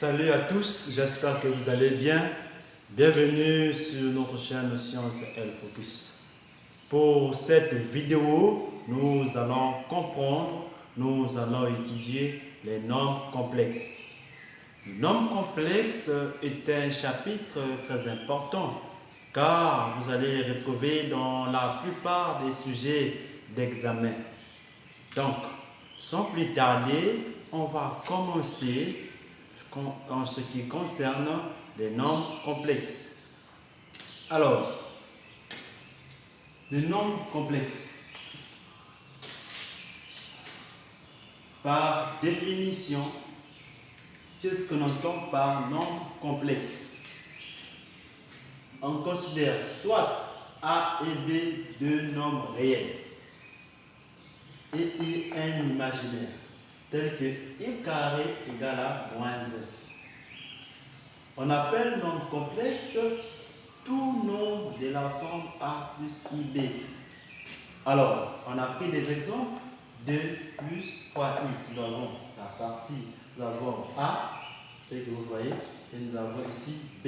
Salut à tous, j'espère que vous allez bien. Bienvenue sur notre chaîne Science L Focus. Pour cette vidéo, nous allons comprendre, nous allons étudier les nombres complexes. Le nombre complexe est un chapitre très important car vous allez les retrouver dans la plupart des sujets d'examen. Donc, sans plus tarder, on va commencer en ce qui concerne les nombres complexes. Alors, les nombres complexes, par définition, qu'est-ce que l'on entend par nombre complexe? On considère soit A et B deux nombres réels et un imaginaire, tel que I carré égale à moins 1. On appelle nombre complexe tout nombre de la forme A plus IB. Alors, on a pris des exemples. 2 plus 3i. Nous avons la partie, nous avons A, tel que vous voyez, et nous avons ici B.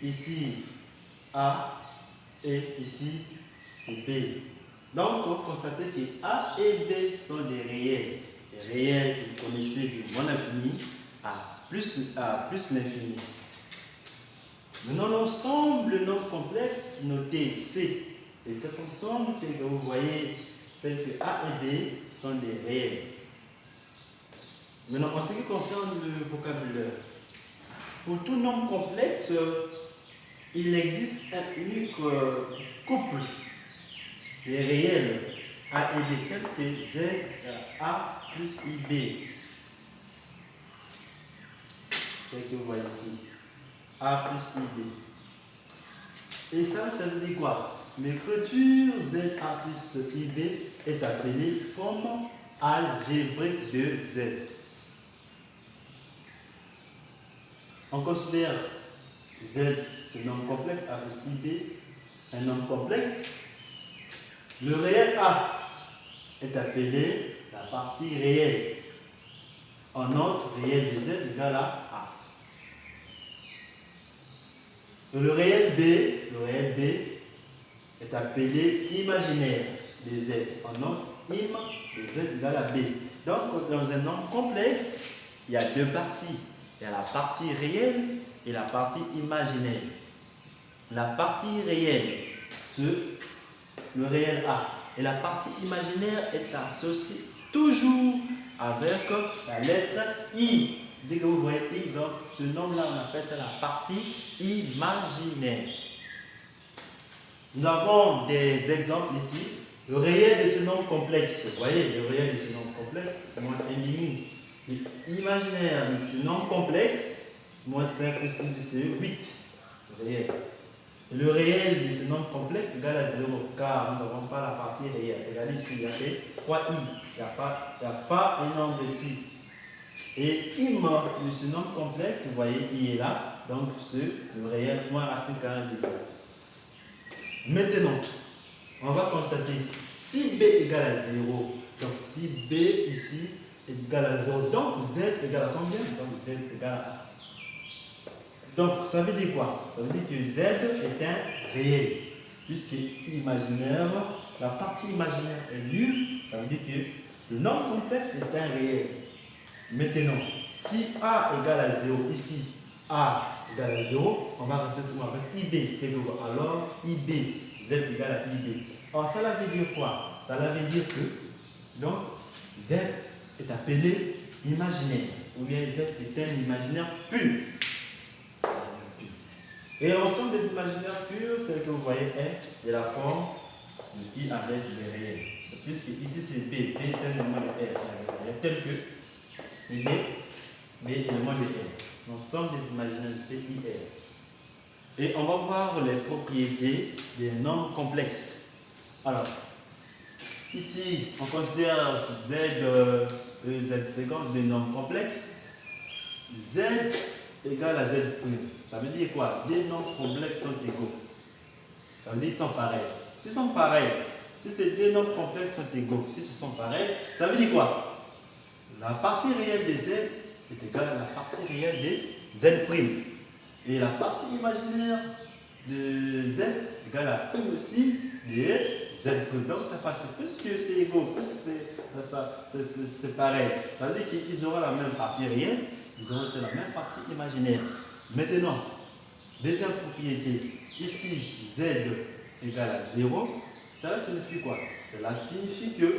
Ici A et ici c'est B. Donc, on constate que A et B sont des réels. Les réels que vous connaissez de moins l'infini à plus l'infini. Maintenant, l'ensemble de nombres complexes noté C. Et cet ensemble que vous voyez, tel que A et B, sont des réels. Maintenant, en ce qui concerne le vocabulaire, pour tout nombre complexe, il existe un unique couple des réels A et B, tel que Z A plus IB. Tel que vous voyez ici. A plus IB. Et ça veut dire quoi? L'écriture ZA plus IB est appelée forme algébrique de Z. On considère Z, ce nombre complexe, A plus IB, un nombre complexe. Le réel A est appelé la partie réelle. En autre, réel de Z égale à A. Le réel B est appelé imaginaire de Z. En autre, im de Z égale à B. Donc, dans un nombre complexe, il y a deux parties. Il y a la partie réelle et la partie imaginaire. La partie réelle, le réel A. Et la partie imaginaire est associée toujours avec la lettre I. Dès que vous voyez I, donc ce nombre-là, on appelle ça la partie imaginaire. Nous avons des exemples ici. Le réel de ce nombre complexe, vous voyez, le réel de ce nombre complexe, moins 1,5. L'imaginaire de ce nombre complexe, moins 5 plus 6 c'est 8. Le réel. Et le réel de ce nombre complexe égale à 0, car nous n'avons pas la partie réelle. Regardez ici, il y a 3i. Il n'y a pas un nombre ici. Et im de ce nombre complexe, vous voyez, I est là, donc le réel moins racine carré de 2. Maintenant, on va constater si B égale à 0, donc si B ici est égal à 0, donc Z égale à combien? Donc Z égale à 1. Donc ça veut dire quoi? Ça veut dire que Z est un réel, puisque imaginaire, la partie imaginaire est nulle, ça veut dire que le nombre complexe est un réel. Maintenant, si A égale à 0, ici, A égale à 0, on va rester seulement avec IB. Alors, IB, Z égale à IB. Alors, ça veut dire quoi? Ça veut dire que, donc, Z est appelé imaginaire, ou bien Z est un imaginaire pur. Et l'ensemble des imaginaires purs, tel que vous voyez, est de la forme de I avec les réels. Puisque ici, c'est B, B est un élément de R, tel que IB, B élément de R. L'ensemble des imaginaires de IR. Et on va voir les propriétés des nombres complexes. Alors, ici, on considère Z, Z seconde des nombres complexes. Z égale à Z prime. Ça veut dire quoi? Des nombres complexes sont égaux. Ça veut dire qu'ils sont pareils. S'ils sont pareils, si ces deux nombres complexes sont égaux, si ce sont pareils, ça veut dire quoi? La partie réelle de Z est égal à la partie réelle de Z'. Et la partie imaginaire de Z est égale à 1 aussi de Z'. Donc c'est facile. Puisque c'est égaux, puisque c'est pareil. Ça veut dire qu'ils auront la même partie réelle, ils auront aussi la même partie imaginaire. Maintenant, deuxième propriété, ici Z égale à 0, cela signifie quoi? Cela signifie que,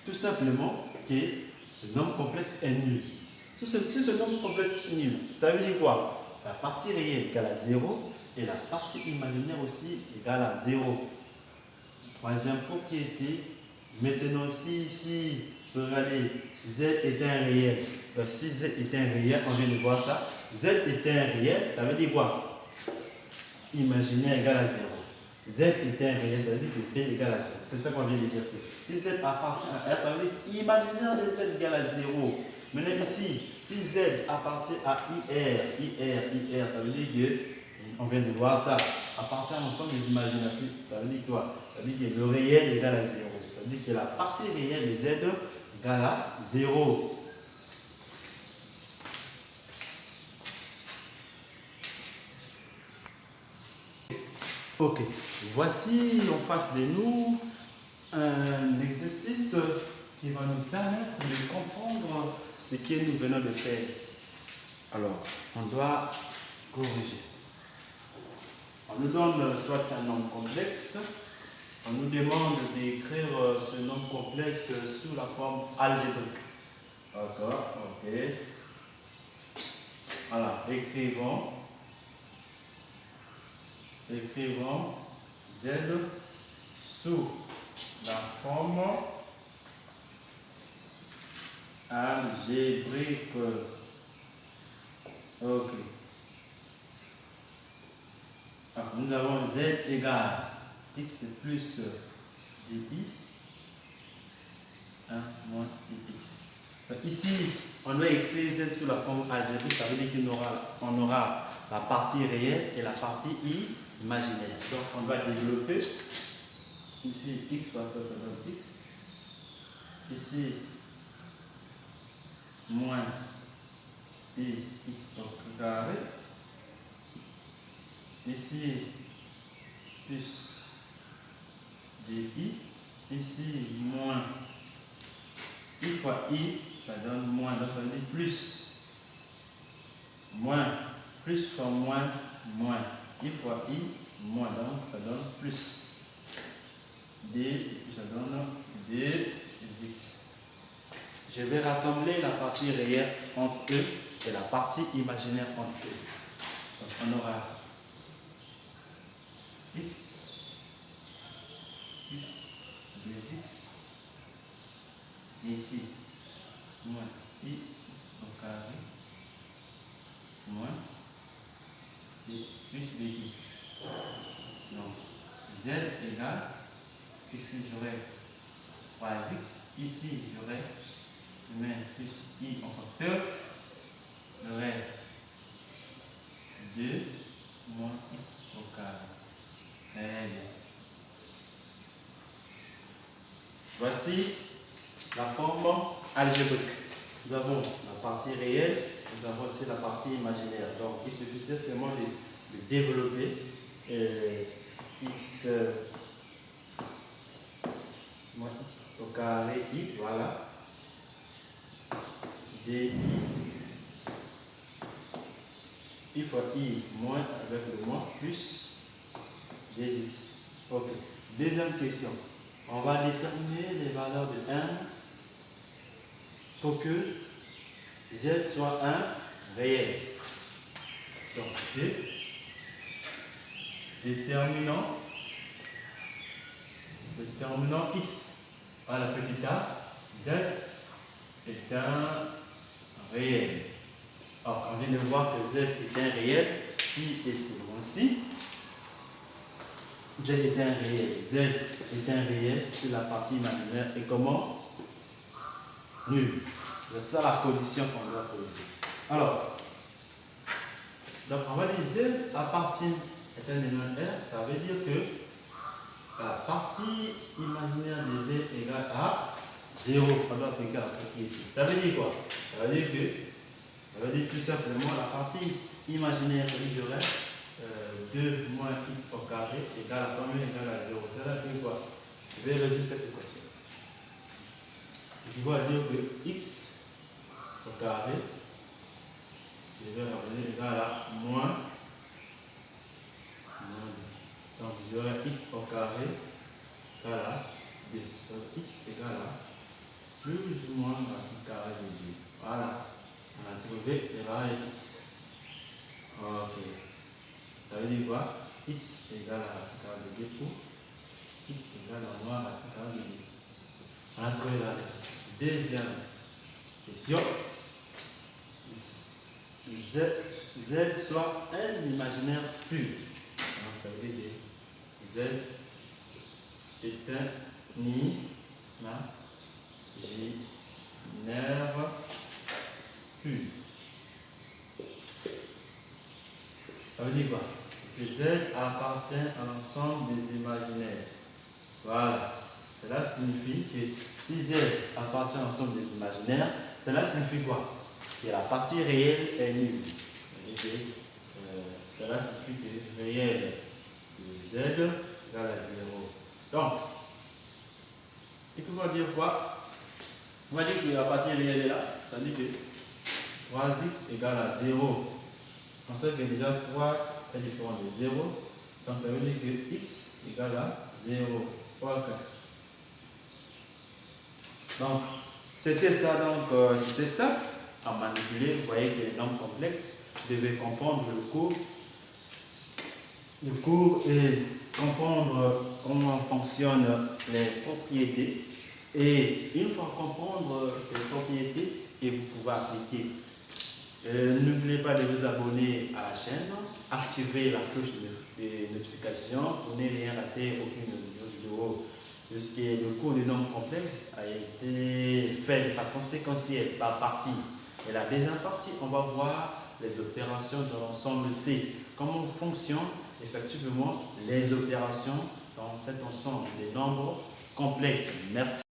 tout simplement, que ce nombre complexe est nul. Si ce nombre complexe est nul, ça veut dire quoi? La partie réelle égale à 0 et la partie imaginaire aussi égale à 0. Troisième propriété, maintenant si ici, regardez, Z est un réel. Donc, si Z est un réel, on vient de voir ça. Z est un réel, ça veut dire quoi? Imaginaire égale à 0. Z est un réel, ça veut dire que P égale à 0. C'est ça qu'on vient de dire. Si Z appartient à R, ça veut dire qu'imaginaire de Z égale à 0. Maintenant ici, si Z appartient à IR, ça veut dire que, on vient de voir ça, appartient à l'ensemble des imaginaires, ça veut dire quoi? Ça veut dire que le réel égale à 0. Ça veut dire que la partie réelle de Z égale à 0. Ok, voici en face de nous un exercice qui va nous permettre de comprendre ce que nous venons de faire. Alors, on doit corriger. On nous donne soit un nombre complexe, on nous demande d'écrire ce nombre complexe sous la forme algébrique. D'accord, ok. Voilà, écrivons Z sous la forme algébrique. Ok. Alors, nous avons Z égale x plus dpi 1 moins dx. Ici, on doit écrire Z sous la forme algébrique, ça veut dire qu'on aura la partie réelle et la partie imaginaire. Donc, on va développer. Ici, x par ça donne x. Ici, moins x au carré. Ici, plus dpi. Ici, moins i fois i, ça donne moins. Donc, ça veut dire plus. Moins. Plus fois moins, moins. I fois i, moins. Donc, ça donne plus. D, et puis ça donne dx. Je vais rassembler la partie réelle entre eux et la partie imaginaire entre eux. Donc, on aura x plus 2x. Et ici, moins i au carré, moins et plus dx. Donc, z égale, ici j'aurai 3x, ici j'aurai plus i en facteur, j'aurai 2 moins x au carré. Très bien. Voici la forme algébrique. Nous avons la partie réelle, nous avons aussi la partie imaginaire. Donc il suffisait seulement de développer x moins x au carré i, voilà, d i fois i moins avec le moins plus dx. Ok. Deuxième question. On va déterminer les valeurs de 1 pour que z soit un réel. Donc, déterminant x par la petite a, z est un réel. Alors, on vient de voir que z est un réel, si et c'est moins si. Z est un réel. Z est un réel sur la partie imaginaire. Et comment? Nul. C'est ça la condition qu'on doit poser. Alors, donc on va dire Z appartient est un élément R. Ça veut dire que la partie imaginaire de Z égale à 0. On doit appliquer la propriété. Ça veut dire quoi? Ça veut dire tout simplement la partie imaginaire, c'est-à-dire que j'aurai 2 moins x au carré égale à combien? Égale à 0. Ça veut dire quoi? Je vais résoudre cette équation. Je vais dire que x au carré, je vais revenir égal à moins. Donc j'aurai x au carré égale à 2. Donc x égale à plus ou moins racine carrée de 2. Voilà. On a trouvé les valeurs x. Ok. Ça veut dire quoi? X égale à racine carrée de 2 pour x égale à moins racine carrée de 2. On a trouvé la réponse. Deuxième question. Z soit un imaginaire pur. Donc ça veut dire que Z est un imaginaire pur. Ça veut dire quoi? Que Z appartient à l'ensemble des imaginaires. Voilà. Cela signifie que si Z appartient à l'ensemble des imaginaires, cela signifie quoi? Que la partie réelle est nulle. Cela signifie que réel de Z égale à 0. Donc, il faut dire quoi? On va dire que la partie réelle est là. Ça dit que 3x égale à 0. On sait que déjà 3 est différent de 0. Donc ça veut dire que x égale à 0. Ok. Donc c'était ça. C'était ça à manipuler. Vous voyez que les nombres complexes devaient comprendre le cours et comprendre comment fonctionnent les propriétés. Et une fois comprendre ces propriétés, et vous pouvez appliquer. N'oubliez pas de vous abonner à la chaîne, activer la cloche de notification pour ne rien rater, aucune vidéo. Puisque le cours des nombres complexes a été fait de façon séquentielle par partie. Et la deuxième partie, on va voir les opérations de l'ensemble C. Comment fonctionnent effectivement les opérations dans cet ensemble des nombres complexes. Merci.